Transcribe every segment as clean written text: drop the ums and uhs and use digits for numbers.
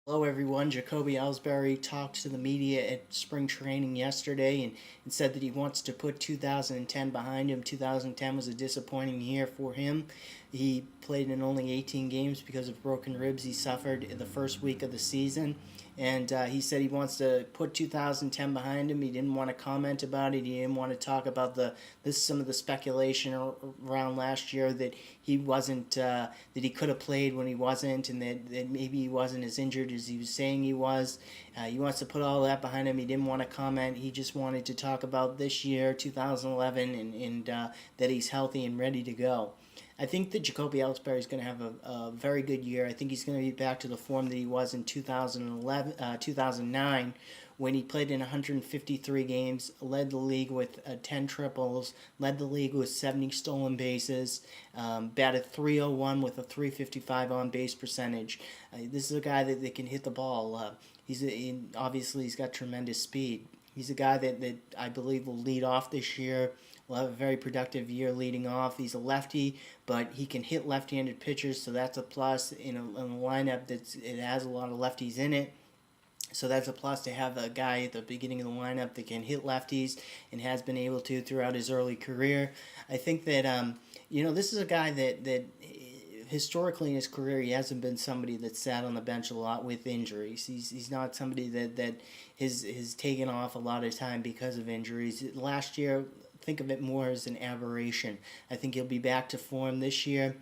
Hello everyone, Jacoby Ellsbury talked to the media at spring training yesterday and said that he wants to put 2010 behind him. 2010 was a disappointing year for him. He played in only 18 games because of broken ribs he suffered in the first week of the season. And he said he wants to put 2010 behind him. He didn't want to comment about it. He didn't want to talk about some of the speculation around last year that he wasn't that he could have played when he wasn't, and that maybe he wasn't as injured as he was saying he was. He wants to put all that behind him. He didn't want to comment. He just wanted to talk about this year, 2011, and that he's healthy and ready to go. I think that Jacoby Ellsbury is going to have a very good year. I think he's going to be back to the form that he was in 2009, when he played in 153 games, led the league with 10 triples, led the league with 70 stolen bases, batted .301 with a .355 on-base percentage. This is a guy that can hit the ball. Obviously he's got tremendous speed. He's a guy that I believe will lead off this year. Will have a very productive year leading off. He's a lefty, but he can hit left-handed pitchers, so that's a plus in a lineup it has a lot of lefties in it. So that's a plus to have a guy at the beginning of the lineup that can hit lefties and has been able to throughout his early career. I think that this is a guy that historically in his career, he hasn't been somebody that sat on the bench a lot with injuries. He's not somebody that has taken off a lot of time because of injuries. Last year, think of it more as an aberration. I think he'll be back to form this year.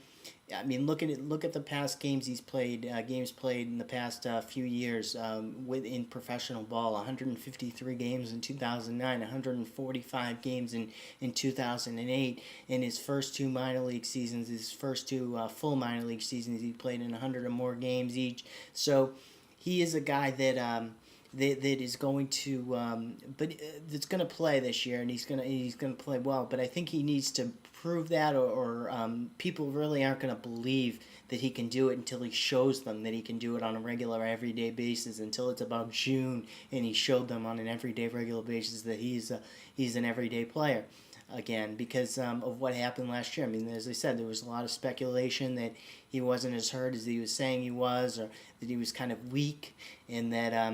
I mean, look at the past games he's played. Games played in the past few years in professional ball. 153 games in 2009, 145 games in 2008. In his first two minor league seasons, his first two full minor league seasons, he played in 100 or more games each. So he is a guy that is going to, that's going to play this year, and he's going to play well. But I think he needs to prove that, or people really aren't going to believe that he can do it until he shows them that he can do it on a regular, everyday basis. Until it's about June, and he showed them on an everyday, regular basis that he's an everyday player again, because of what happened last year. I mean, as I said, there was a lot of speculation that he wasn't as hurt as he was saying he was, or that he was kind of weak, and that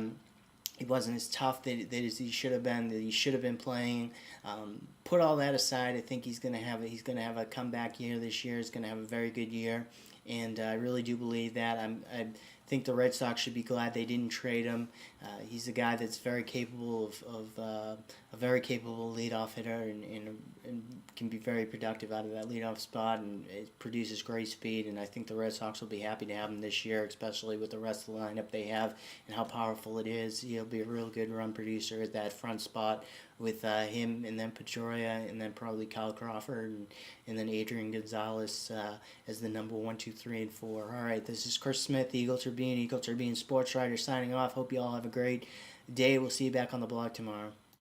he wasn't as tough that as he should have been, that he should have been playing. Put all that aside, I think he's going to have a comeback year this year. He's going to have a very good year, and I really do believe that. I think the Red Sox should be glad they didn't trade him. He's a guy that's very capable of a very capable leadoff hitter, and can be very productive out of that leadoff spot, and it produces great speed. And I think the Red Sox will be happy to have him this year, especially with the rest of the lineup they have and how powerful it is. He'll be a real good run producer at that front spot with him, and then Pedroia, and then probably Kyle Crawford, and then Adrian Gonzalez as the number 1, 2, 3, and 4. All right, this is Chris Smith, Eagle Turbine Sports Writer, signing off. Hope you all have a great day. We'll see you back on the blog tomorrow.